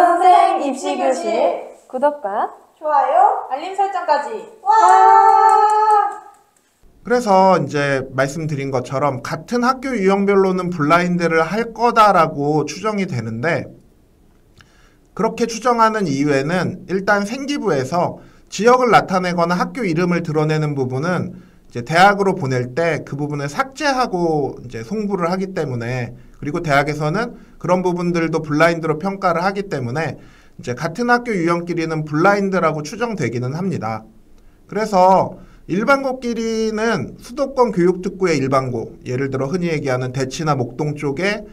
김선생 입시교실 구독과 좋아요, 알림 설정까지. 와! 그래서 이제 말씀드린 것처럼 같은 학교 유형별로는 블라인드를 할 거다라고 추정이 되는데, 그렇게 추정하는 이유에는 일단 생기부에서 지역을 나타내거나 학교 이름을 드러내는 부분은 이제 대학으로 보낼 때 그 부분을 삭제하고 이제 송부를 하기 때문에, 그리고 대학에서는 그런 부분들도 블라인드로 평가를 하기 때문에 이제 같은 학교 유형끼리는 블라인드라고 추정되기는 합니다. 그래서 일반고끼리는 수도권 교육특구의 일반고, 예를 들어 흔히 얘기하는 대치나 목동 쪽에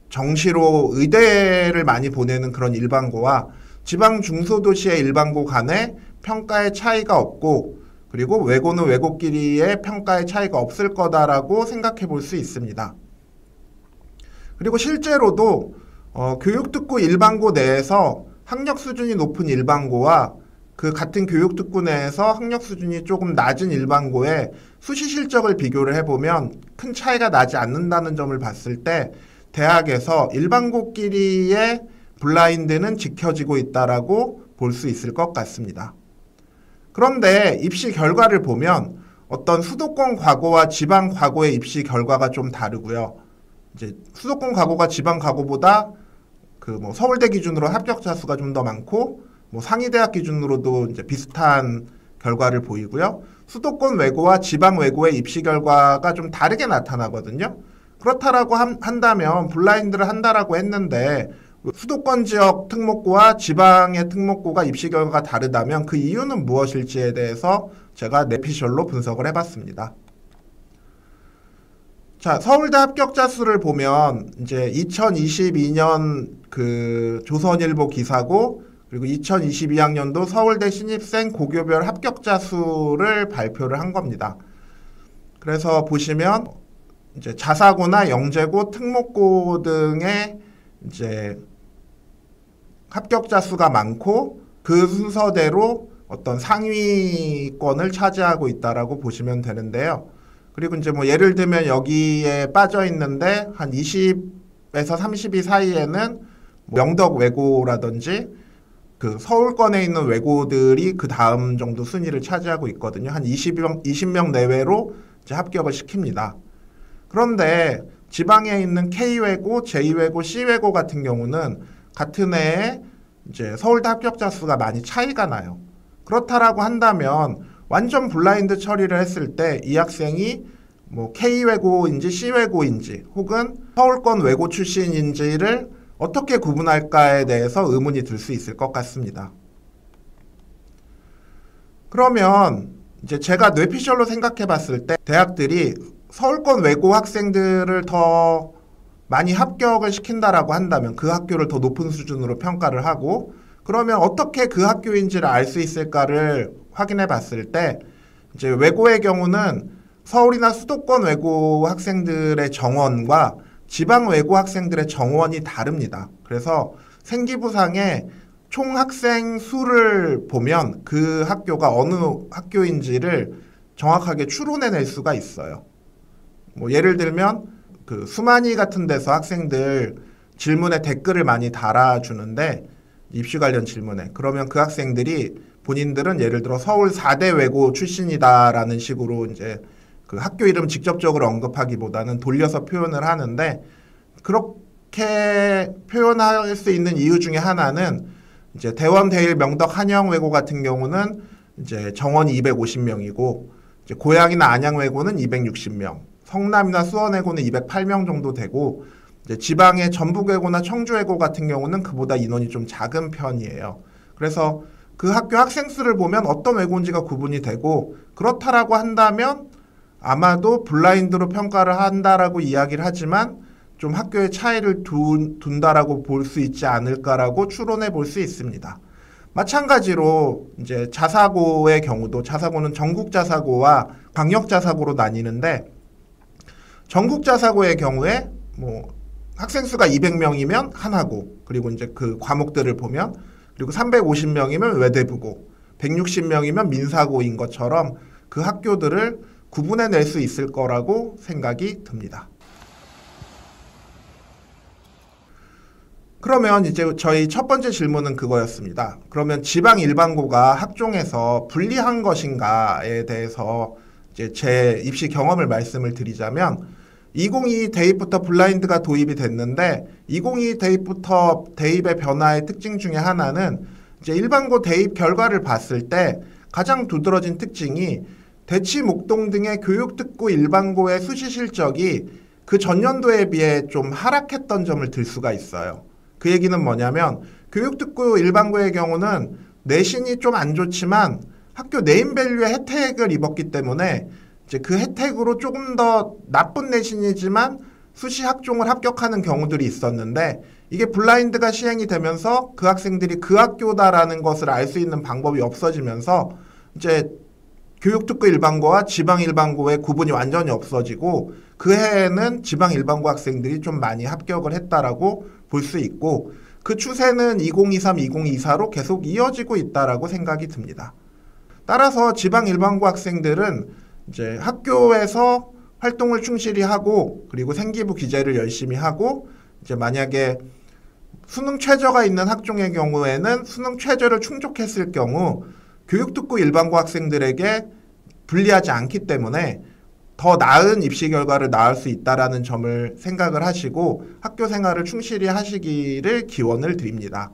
정시로 의대를 많이 보내는 그런 일반고와 지방 중소도시의 일반고 간에 평가의 차이가 없고, 그리고 외고는 외고끼리의 평가의 차이가 없을 거다라고 생각해 볼 수 있습니다. 그리고 실제로도 교육특구 일반고 내에서 학력 수준이 높은 일반고와 그 같은 교육특구 내에서 학력 수준이 조금 낮은 일반고의 수시 실적을 비교를 해보면 큰 차이가 나지 않는다는 점을 봤을 때 대학에서 일반고끼리의 블라인드는 지켜지고 있다라고 볼 수 있을 것 같습니다. 그런데 입시 결과를 보면 어떤 수도권 과고와 지방 과고의 입시 결과가 좀 다르고요. 이제 수도권 과고가 지방 과고보다 서울대 기준으로 합격자 수가 좀 더 많고, 상위대학 기준으로도 이제 비슷한 결과를 보이고요. 수도권 외고와 지방 외고의 입시 결과가 좀 다르게 나타나거든요. 그렇다라고 한다면 블라인드를 한다라고 했는데 수도권 지역 특목고와 지방의 특목고가 입시 결과가 다르다면 그 이유는 무엇일지에 대해서 제가 내피셜로 분석을 해봤습니다. 자, 서울대 합격자 수를 보면 이제 2022년 조선일보 기사고, 그리고 2022학년도 서울대 신입생 고교별 합격자 수를 발표를 한 겁니다. 그래서 보시면 이제 자사고나 영재고, 특목고 등의 이제 합격자 수가 많고 그 순서대로 어떤 상위권을 차지하고 있다라고 보시면 되는데요. 그리고 이제 예를 들면 여기에 빠져 있는데 한 20에서 30위 사이에는 명덕 외고라든지 그 서울권에 있는 외고들이 그 다음 정도 순위를 차지하고 있거든요. 한 20명 내외로 이제 합격을 시킵니다. 그런데 지방에 있는 K외고, J외고, C외고 같은 경우는 같은 해에 이제 서울대 합격자 수가 많이 차이가 나요. 그렇다라고 한다면 완전 블라인드 처리를 했을 때 이 학생이 K외고인지 C외고인지 혹은 서울권 외고 출신인지를 어떻게 구분할까에 대해서 의문이 들 수 있을 것 같습니다. 그러면 이제 제가 뇌피셜로 생각해 봤을 때 대학들이 서울권 외고 학생들을 더 많이 합격을 시킨다라고 한다면 그 학교를 더 높은 수준으로 평가를 하고, 그러면 어떻게 그 학교인지를 알 수 있을까를 확인해 봤을 때 이제 외고의 경우는 서울이나 수도권 외고 학생들의 정원과 지방 외고 학생들의 정원이 다릅니다. 그래서 생기부상에 총 학생 수를 보면 그 학교가 어느 학교인지를 정확하게 추론해낼 수가 있어요. 예를 들면 수만이 같은 데서 학생들 질문에 댓글을 많이 달아주는데, 입시 관련 질문에, 그러면 그 학생들이 본인들은 예를 들어 서울 4대 외고 출신이다라는 식으로 이제 그 학교 이름 직접적으로 언급하기보다는 돌려서 표현을 하는데, 그렇게 표현할 수 있는 이유 중에 하나는 이제 대원, 대일, 명덕, 한영 외고 같은 경우는 이제 정원이 250명이고, 이제 고양이나 안양 외고는 260명, 성남이나 수원외고는 208명 정도 되고, 이제 지방의 전북외고나 청주외고 같은 경우는 그보다 인원이 좀 작은 편이에요. 그래서 그 학교 학생 수를 보면 어떤 외고인지가 구분이 되고, 그렇다라고 한다면 아마도 블라인드로 평가를 한다라고 이야기를 하지만 좀 학교의 차이를 둔다라고 볼 수 있지 않을까라고 추론해 볼 수 있습니다. 마찬가지로 이제 자사고의 경우도, 자사고는 전국자사고와 광역자사고로 나뉘는데, 전국자사고의 경우에 학생 수가 200명이면 하나고, 그리고 이제 그 과목들을 보면, 그리고 350명이면 외대부고, 160명이면 민사고인 것처럼 그 학교들을 구분해낼 수 있을 거라고 생각이 듭니다. 그러면 이제 저희 첫 번째 질문은 그거였습니다. 그러면 지방 일반고가 학종에서 불리한 것인가에 대해서 이제 제 입시 경험을 말씀을 드리자면 2022 대입부터 블라인드가 도입이 됐는데 2022 대입부터 대입의 변화의 특징 중에 하나는 이제 일반고 대입 결과를 봤을 때 가장 두드러진 특징이 대치 목동 등의 교육특구 일반고의 수시 실적이 그 전년도에 비해 좀 하락했던 점을 들 수가 있어요. 그 얘기는 뭐냐면 교육특구 일반고의 경우는 내신이 좀 안 좋지만 학교 네임밸류의 혜택을 입었기 때문에 이제 그 혜택으로 조금 더 나쁜 내신이지만 수시 학종을 합격하는 경우들이 있었는데 이게 블라인드가 시행이 되면서 그 학생들이 그 학교다라는 것을 알 수 있는 방법이 없어지면서 이제 교육특구 일반고와 지방 일반고의 구분이 완전히 없어지고 그 해에는 지방 일반고 학생들이 좀 많이 합격을 했다라고 볼 수 있고 그 추세는 2023, 2024로 계속 이어지고 있다라고 생각이 듭니다. 따라서 지방 일반고 학생들은 이제 학교에서 활동을 충실히 하고 그리고 생기부 기재를 열심히 하고 이제 만약에 수능 최저가 있는 학종의 경우에는 수능 최저를 충족했을 경우 교육특구 일반고 학생들에게 불리하지 않기 때문에 더 나은 입시 결과를 낳을 수 있다라는 점을 생각을 하시고 학교 생활을 충실히 하시기를 기원을 드립니다.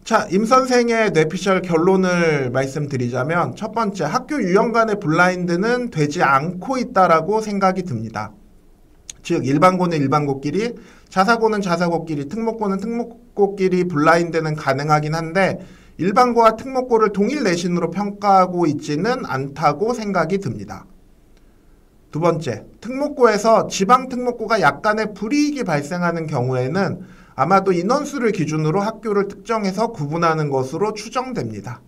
자, 임 선생의 뇌피셜 결론을 말씀드리자면 첫 번째, 학교 유형 간의 블라인드는 되지 않고 있다라고 생각이 듭니다. 즉 일반고는 일반고끼리, 자사고는 자사고끼리, 특목고는 특목고끼리 블라인드는 가능하긴 한데 일반고와 특목고를 동일 내신으로 평가하고 있지는 않다고 생각이 듭니다. 두 번째, 특목고에서 지방 특목고가 약간의 불이익이 발생하는 경우에는 아마도 인원수를 기준으로 학교를 특정해서 구분하는 것으로 추정됩니다.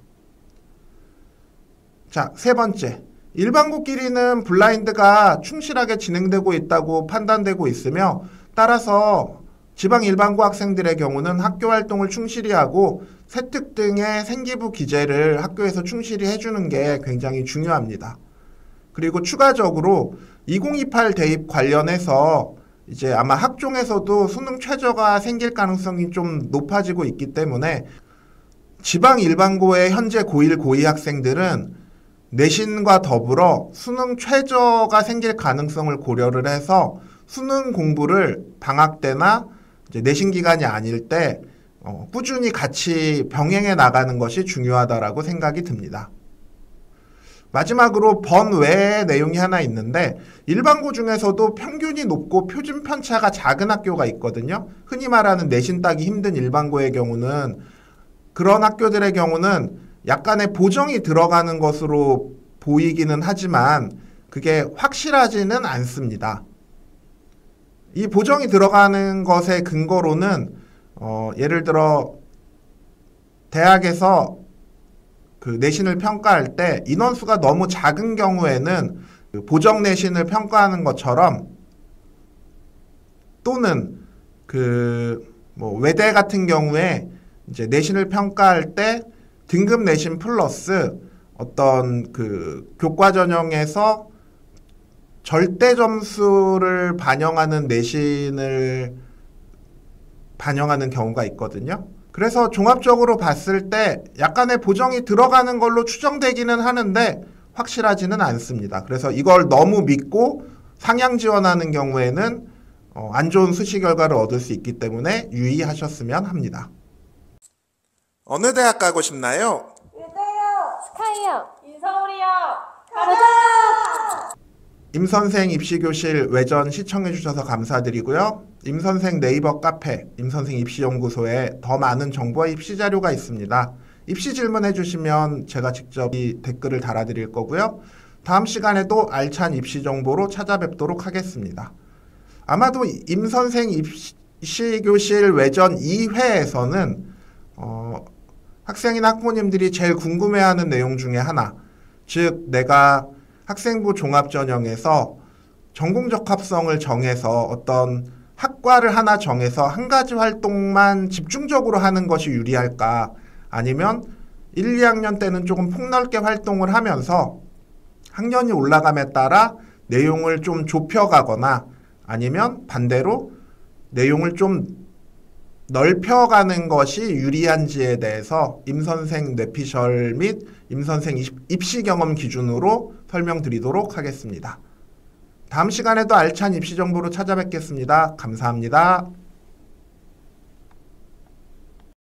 자, 세 번째, 일반고끼리는 블라인드가 충실하게 진행되고 있다고 판단되고 있으며 따라서 지방 일반고 학생들의 경우는 학교 활동을 충실히 하고 세특 등의 생기부 기재를 학교에서 충실히 해주는 게 굉장히 중요합니다. 그리고 추가적으로 2028 대입 관련해서 이제 아마 학종에서도 수능 최저가 생길 가능성이 좀 높아지고 있기 때문에 지방 일반고의 현재 고1, 고2 학생들은 내신과 더불어 수능 최저가 생길 가능성을 고려를 해서 수능 공부를 방학 때나 이제 내신 기간이 아닐 때 꾸준히 같이 병행해 나가는 것이 중요하다라고 생각이 듭니다. 마지막으로 번외의 내용이 하나 있는데 일반고 중에서도 평균이 높고 표준 편차가 작은 학교가 있거든요. 흔히 말하는 내신 따기 힘든 일반고의 경우는 그런 학교들의 경우는 약간의 보정이 들어가는 것으로 보이기는 하지만 그게 확실하지는 않습니다. 이 보정이 들어가는 것의 근거로는 예를 들어 대학에서 그 내신을 평가할 때 인원수가 너무 작은 경우에는 그 보정 내신을 평가하는 것처럼 또는 그 뭐 외대 같은 경우에 이제 내신을 평가할 때 등급 내신 플러스 어떤 그 교과 전형에서 절대 점수를 반영하는 내신을 반영하는 경우가 있거든요. 그래서 종합적으로 봤을 때 약간의 보정이 들어가는 걸로 추정되기는 하는데 확실하지는 않습니다. 그래서 이걸 너무 믿고 상향 지원하는 경우에는 안 좋은 수시 결과를 얻을 수 있기 때문에 유의하셨으면 합니다. 어느 대학 가고 싶나요? 의대요. 스카이요. 인서울이요. 가자! 임선생 입시교실 외전 시청해주셔서 감사드리고요. 임선생 네이버 카페, 임선생 입시연구소에 더 많은 정보와 입시 자료가 있습니다. 입시 질문해주시면 제가 직접 이 댓글을 달아드릴 거고요. 다음 시간에도 알찬 입시 정보로 찾아뵙도록 하겠습니다. 아마도 임선생 입시교실 외전 2회에서는 학생이나 학부모님들이 제일 궁금해하는 내용 중에 하나, 즉 내가 학생부 종합전형에서 전공적합성을 정해서 어떤 학과를 하나 정해서 한 가지 활동만 집중적으로 하는 것이 유리할까, 아니면 1, 2학년 때는 조금 폭넓게 활동을 하면서 학년이 올라감에 따라 내용을 좀 좁혀가거나 아니면 반대로 내용을 좀 넓혀가는 것이 유리한지에 대해서 임선생 뇌피셜 및 임선생 입시 경험 기준으로 설명드리도록 하겠습니다. 다음 시간에도 알찬 입시 정보로 찾아뵙겠습니다. 감사합니다.